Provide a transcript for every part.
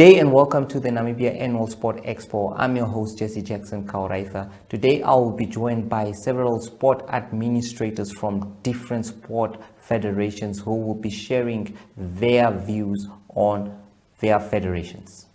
day and welcome to the Namibia Annual Sport Expo. I'm your host Jesse Jackson Kauraitha. Today I will be joined by several sport administrators from different sport federations who will be sharing their views on their federations.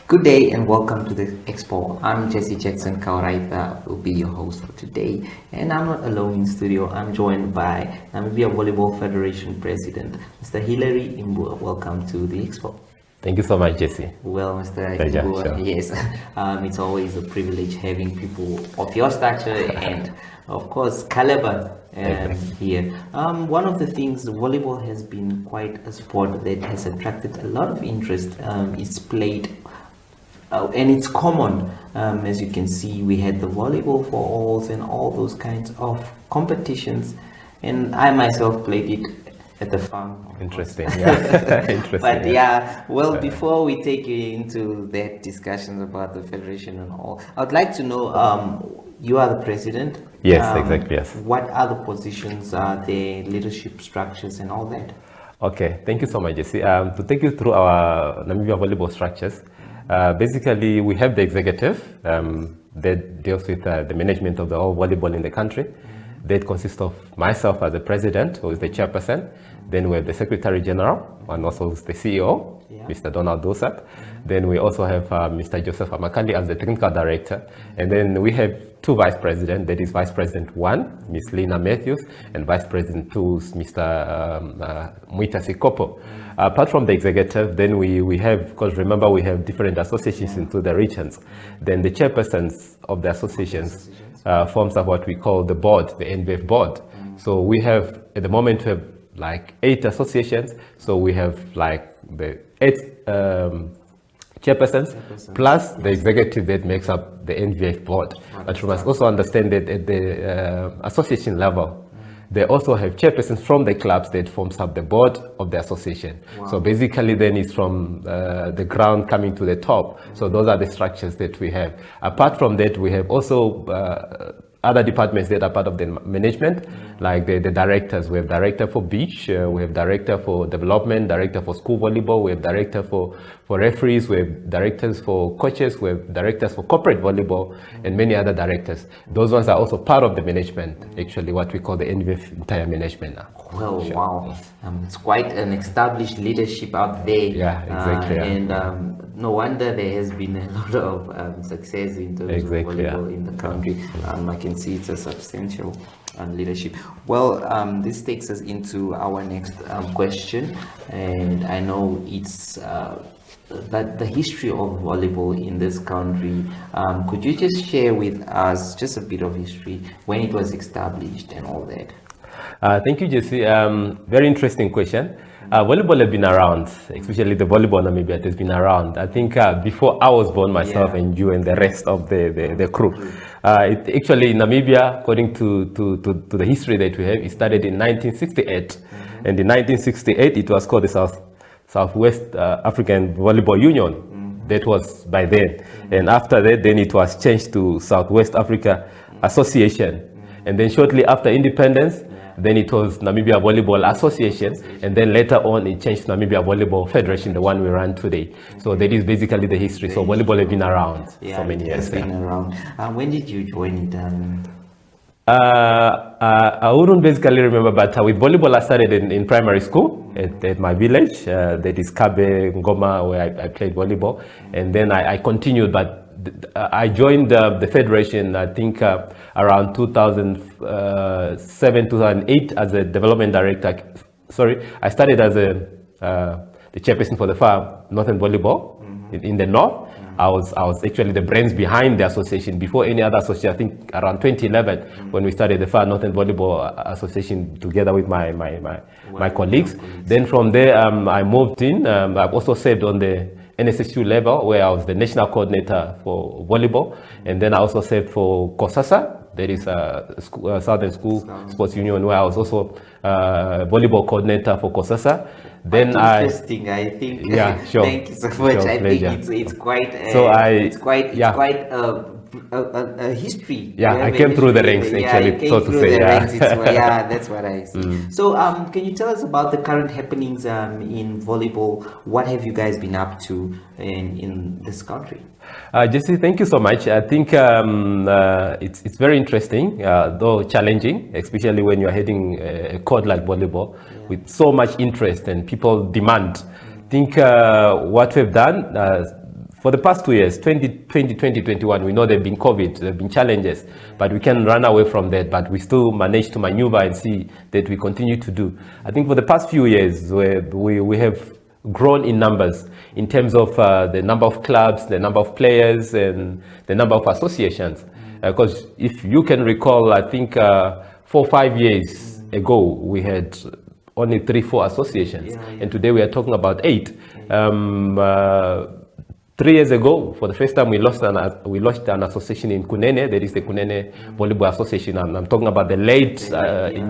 Good day and welcome to the Expo. I'm Jesse Jackson Kauraitha, will be your host for today. And I'm not alone in studio. I'm joined by Namibia Volleyball Federation President, Mr. Hilary Imbuwa. Welcome to the Expo. Thank you so much, Jesse. Well, Mr. Pleasure, Imbuwa, sure. yes, it's always a privilege having people of your stature and, of course, caliber here. One of the things, volleyball has been quite a sport that has attracted a lot of interest. It's played and it's common, as you can see. We had the volleyball for alls and all those kinds of competitions, and I myself played it at the farm. Interesting, yeah. Interesting. But before we take you into that discussions about the federation and all, I would like to know, you are the president. Yes, exactly, yes. What are the positions, the leadership structures and all that? Okay, thank you so much, Jesse. To take you through our Namibia volleyball structures, basically we have the executive that deals with the management of the whole volleyball in the country. That consists of myself as the president, who is the chairperson. Then we have the secretary general, and also the CEO, Mr. Donald Dosat. Then we also have Mr. Joseph Amakali as the technical director. And then we have two vice presidents, that is Vice President 1, Ms. Lina Matthews, and Vice President 2, Mr. Muita Sikopo. Apart from the executive, then we have, because remember we have different associations into the regions. Then the chairpersons of the associations forms of what we call the board, the NVF board. So we have, at the moment, we have like 8 associations. So we have like the 8 chairpersons plus the executive that makes up the NVF board. But you must also understand that at the association level, they also have chairpersons from the clubs that forms up the board of the association. So basically then it's from the ground coming to the top. So those are the structures that we have. Apart from that, we have also other departments that are part of the management, like the directors. We have director for beach, we have director for development, director for school volleyball, we have director for referees, we have directors for coaches, we have directors for corporate volleyball, and many other directors. Those ones are also part of the management, actually, what we call the NVF entire management now. Well, sure. Wow, it's quite an established leadership out there. Yeah, exactly. And no wonder there has been a lot of success in terms of volleyball in the country. I can see it's a substantial leadership. Well, this takes us into our next question, and I know it's that the history of volleyball in this country. Could you just share with us just a bit of history, when it was established and all that? Thank you, Jesse. Very interesting question. Volleyball has been around, especially the volleyball in Namibia has been around. I think before I was born myself, and you and the rest of the crew. It actually, Namibia, according to the history that we have, it started in 1968. And in 1968, it was called the Southwest African Volleyball Union. That was by then. And after that, then it was changed to Southwest Africa Association. And then shortly after independence, then it was Namibia Volleyball Association, and then later on it changed to Namibia Volleyball Federation, the one we run today. So that is basically the history. So volleyball has been around for many years. Been around. When did you join it? I wouldn't basically remember, but with volleyball I started in primary school at my village, that is Kabe, Ngoma, where I played volleyball. And then I continued, but I joined the federation, I think, around 2007, 2008 as a development director. Sorry, I started as the chairperson for the FAR Northern Volleyball in the north. I was actually the brains behind the association before any other association. I think around 2011 when we started the FAR Northern Volleyball Association together with my colleagues. Then from there I moved in. I've also served on the NSSU level, where I was the national coordinator for volleyball, and then I also served for COSASA, that is Southern School Sports Union, where I was also volleyball coordinator for COSASA. Then interesting, I think. Yeah, sure. Thank you so much. Sure, I pleasure. think it's quite. So it's quite a a history. Yeah, You I have a came through the history. ranks, actually, you came so to through say, the yeah. ranks. Yeah, that's what I see. So, can you tell us about the current happenings in volleyball? What have you guys been up to in this country? Jesse, thank you so much. I think it's very interesting, though challenging, especially when you're heading a court like volleyball with so much interest and people demand. I think what we've done for the past 2 years, 2020, 2021, we know there have been COVID, there have been challenges, but we can run away from that, but we still manage to maneuver and see that we continue to do. I think for the past few years, we have grown in numbers in terms of the number of clubs, the number of players, and the number of associations. Because if you can recall, I think 4 or 5 years ago, we had only 3 or 4 associations, and today we are talking about 8. 3 years ago, for the first time, we launched an association in Kunene. There is the Kunene Volleyball Association. I'm talking about the late,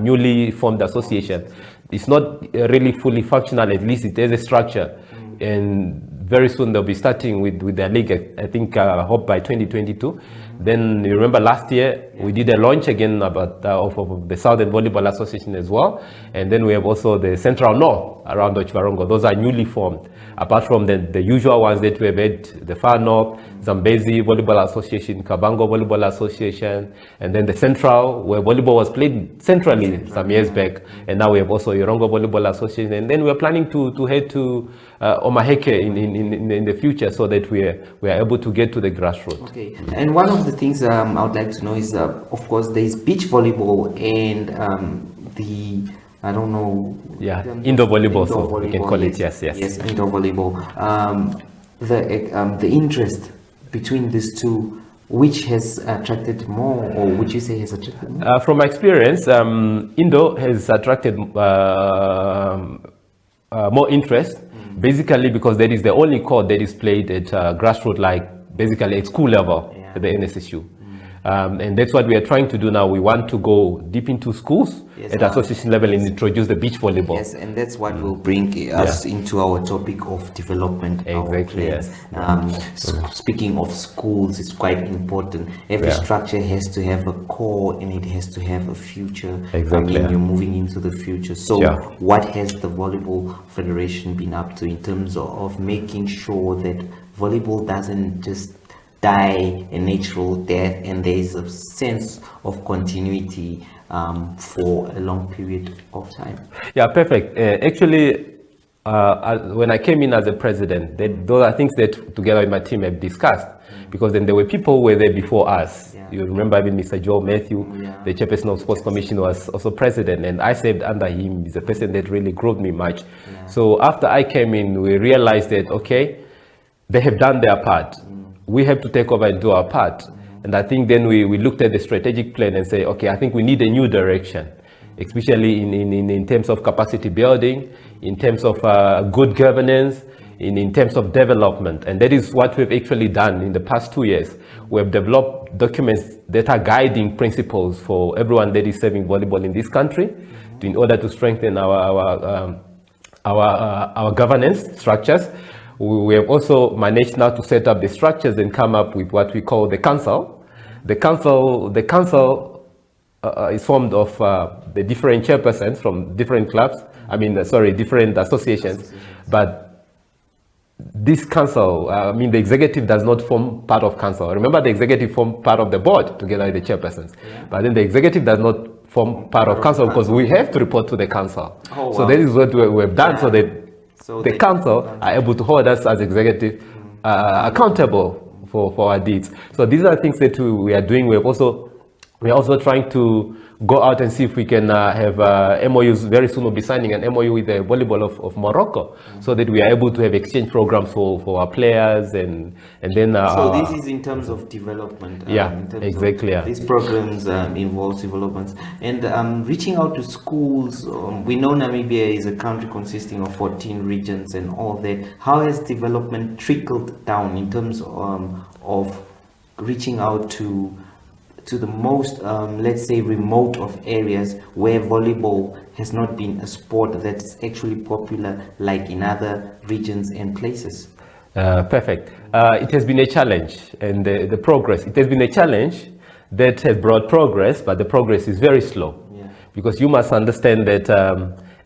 newly formed association. It's not really fully functional, at least it has a structure. And very soon they'll be starting with their league, I think, I hope by 2022. Then you remember last year, we did a launch again about of the Southern Volleyball Association as well. And then we have also the Central North around Ochvarongo. Those are newly formed. Apart from the usual ones that we have had, the Far North, Zambezi Volleyball Association, Kabango Volleyball Association, and then the Central, where volleyball was played centrally some years back. And now we have also Irongo Volleyball Association. And then we're planning to head to Omaheke in the future so that we are able to get to the grassroots. Okay, and one of the things I would like to know is, of course, there is beach volleyball and I don't know. Yeah, indoor volleyball, so we can call it, yes. Yes, indoor volleyball. The interest between these two, which has attracted more, or would you say has attracted more? From my experience, indoor has attracted more interest, basically because that is the only court that is played at grassroots, like basically at school level at the NSSU. And that's what we are trying to do now. We want to go deep into schools at association level and introduce the beach volleyball. Yes, and that's what will bring us into our topic of development. Exactly, yes. Speaking of schools, it's quite important. Every structure has to have a core and it has to have a future. Exactly. I mean, you're moving into the future. So what has the Volleyball Federation been up to in terms of making sure that volleyball doesn't just die a natural death and there is a sense of continuity for a long period of time? Yeah, perfect. Actually, when I came in as a president, those are things that together with my team have discussed, because then there were people who were there before us. You remember even Mr. Joe Matthew, the chairperson of Sports Commission, was also president, and I served under him. He's a person that really growed me much. So after I came in, we realized that, okay, they have done their part. We have to take over and do our part. And I think then we looked at the strategic plan and say, okay, I think we need a new direction, especially in terms of capacity building, in terms of good governance, in terms of development. And that is what we've actually done in the past 2 years. We have developed documents that are guiding principles for everyone that is serving volleyball in this country in order to strengthen our governance structures. We have also managed now to set up the structures and come up with what we call the council. The council is formed of the different chairpersons from different clubs. Different associations. But this council, the executive does not form part of council. Remember, the executive form part of the board together with the chairpersons. But then the executive does not form part of council because we have to report to the council. So that is what we have done, so that the council are able to hold us as executive accountable for our deeds. So these are things that we are doing. We are also trying to go out and see if we can have MOUs. Very soon we'll be signing an MOU with the volleyball of Morocco, so that we are able to have exchange programs for our players and then. So this is in terms of development. Exactly. These programs involve developments and reaching out to schools. We know Namibia is a country consisting of 14 regions and all that. How has development trickled down in terms of reaching out to the most, let's say, remote of areas where volleyball has not been a sport that's actually popular like in other regions and places? Perfect. It has been a challenge, and the progress. It has been a challenge that has brought progress, but the progress is very slow. Yeah. Because you must understand that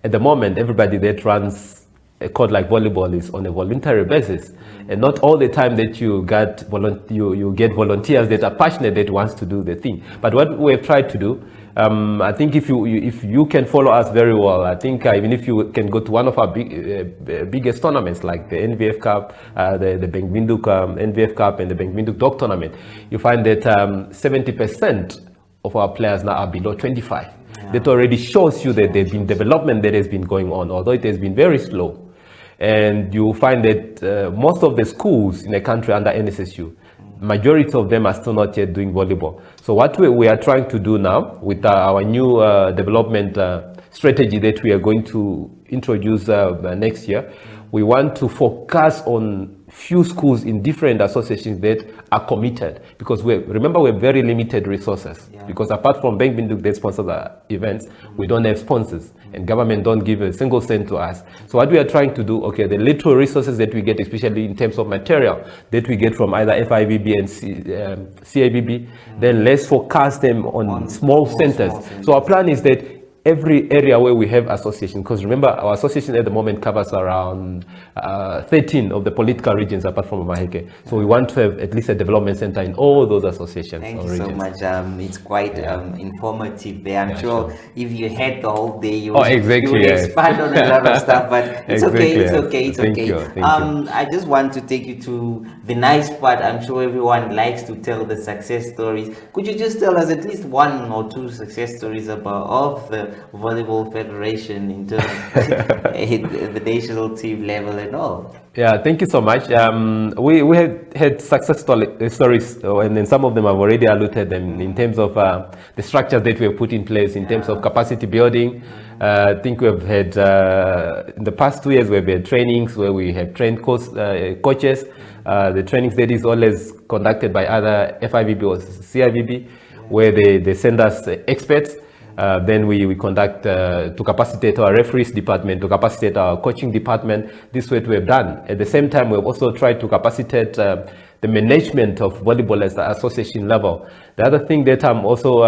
at the moment, everybody that runs a court like volleyball is on a voluntary basis, and not all the time that you get volunteers that are passionate that wants to do the thing. But what we have tried to do, I think if you can follow us very well, I think even if you can go to one of our biggest tournaments like the NVF Cup, the Bank Windhoek NVF Cup and the Bank Windhoek Dog Tournament, you find that 70% of our players now are below 25. Yeah. That already shows you that there's been development that has been going on, although it has been very slow. And you find that most of the schools in the country under NSSU, majority of them are still not yet doing volleyball. So what we are trying to do now with our new development strategy that we are going to introduce next year, we want to focus on few schools in different associations that are committed, because remember we have very limited resources. Yeah. Because apart from Bank Windhoek that sponsors the events, we don't have sponsors, and government don't give a single cent to us. So what we are trying to do, okay, the little resources that we get, especially in terms of material that we get from either FIVB and CIVB, then let's focus them on small centers. So our plan is that every area where we have association, because remember our association at the moment covers around 13 of the political regions apart from Maheke. So we want to have at least a development center in all those associations. Thank you so much. It's quite informative there. I'm sure if you had the whole day, you would expand on a lot of stuff, but it's okay. Thank you. I just want to take you to the nice part. I'm sure everyone likes to tell the success stories. Could you just tell us at least one or two success stories of the Volleyball Federation in terms of the national team level and all? Yeah, thank you so much. We had success stories, and then some of them I've already alluded them in terms of the structures that we have put in place in terms of capacity building. I think we've had in the past 2 years we've had trainings where we have trained coaches. The trainings that is always conducted by either FIVB or CIVB, where they send us experts. Then we conduct to capacitate our referees department, to capacitate our coaching department. This is what we have done. At the same time, we've also tried to capacitate the management of volleyball at the association level. The other thing that I'm also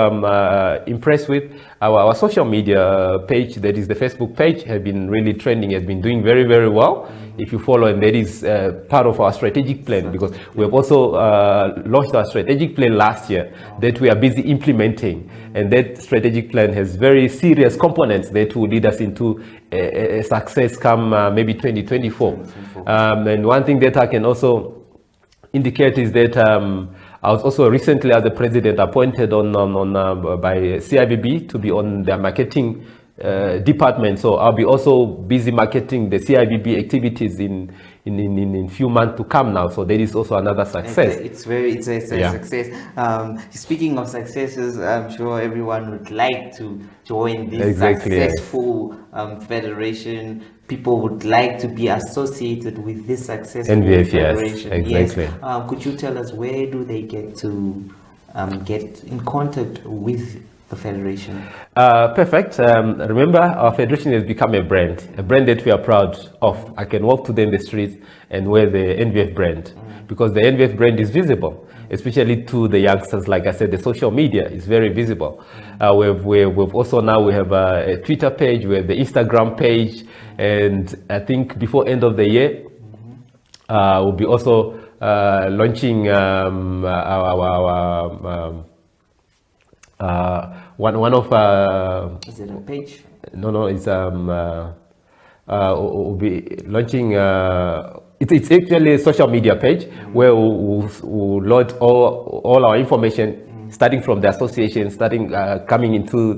impressed with, our social media page, that is the Facebook page, has been really trending, has been doing very, very well. If you follow, and that is part of our strategic plan, because we have also launched our strategic plan last year that we are busy implementing. And that strategic plan has very serious components that will lead us into a success come maybe 2024. And one thing that I can also indicate is that I was also recently, as the president, appointed by CIVB to be on their marketing department. So I'll be also busy marketing the CIVB activities in few months to come now. So that is also another success. It's a success. Speaking of successes, I'm sure everyone would like to join this successful federation. People would like to be associated with this successful federation. Exactly. Yes. Could you tell us where do they get to get in contact with the federation? Perfect. Remember, our federation has become a brand that we are proud of. I can walk today in the streets and wear the NVF brand, because the NVF brand is visible, especially to the youngsters. Like I said, the social media is very visible. We've also now we have a Twitter page, we have the Instagram page, and I think before end of the year, we'll be also launching one of is it a page? No, it's we'll be launching it's actually a social media page where we'll load all our information, starting from the association, coming into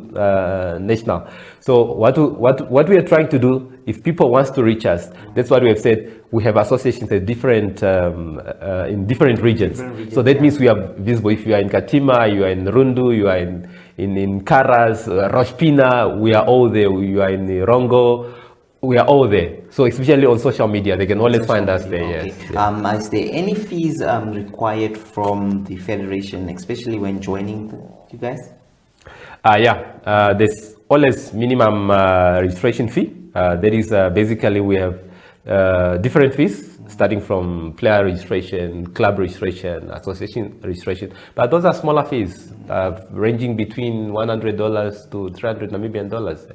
national. So what we are trying to do, if people wants to reach us, that's what we have said. We have associations at different in different regions. So that means we are visible. If you are in Katima, you are in Rundu, you are in Karas, Roshpina, we are all there. You are in Rongo, we are all there. So especially on social media, they can always find us there. Okay. Yes. Is there any fees required from the federation, especially when joining you guys? There's always minimum registration fee. That is basically we have different fees starting from player registration, club registration, association registration. But those are smaller fees, ranging between $100 to 300 Namibian dollars.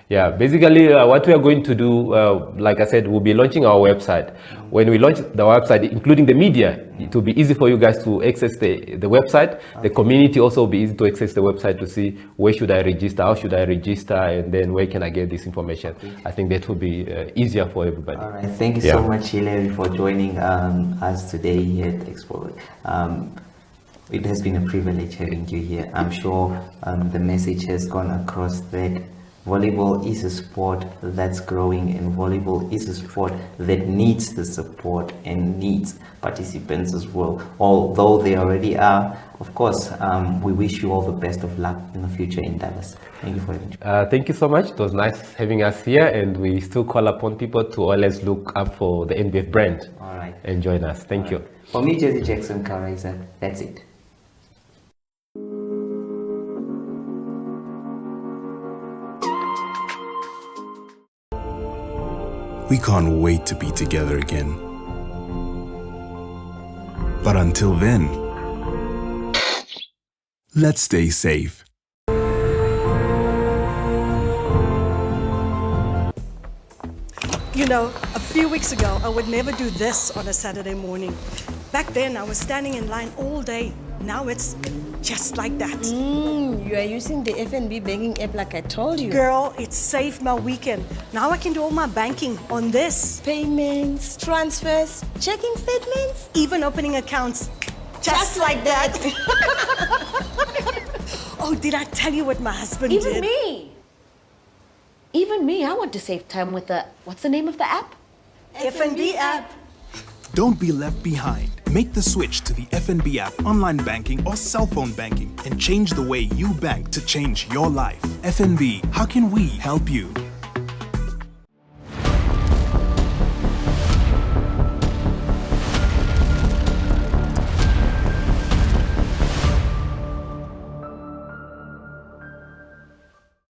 Yeah, basically what we are going to do, like I said, we'll be launching our website. When we launch the website, including the media, it will be easy for you guys to access the website. The community also will be easy to access the website to see where should I register, how should I register, and then where can I get this information. I think that will be easier for everybody. All right, thank you so much, Hilary, for joining us today here at Expo. It has been a privilege having you here. I'm sure the message has gone across that volleyball is a sport that's growing, and volleyball is a sport that needs the support and needs participants as well. Although they already are, of course, we wish you all the best of luck in the future endeavors. Thank you for it. Thank you so much. It was nice having us here, and we still call upon people to always look up for the NBF brand. All right. And join us. Thank you. For me, Jesse Jackson Karaiza, that's it. We can't wait to be together again. But until then, let's stay safe. You know, a few weeks ago, I would never do this on a Saturday morning. Back then, I was standing in line all day. Now it's just like that. You are using the FNB banking app like I told you. Girl, it saved my weekend. Now I can do all my banking on this. Payments, transfers, checking statements. Even opening accounts. Just like that. Oh, did I tell you what my husband did? Even me, I want to save time with the, what's the name of the app? FNB app. Don't be left behind. Make the switch to the FNB app, online banking or cell phone banking, and change the way you bank to change your life. FNB, how can we help you?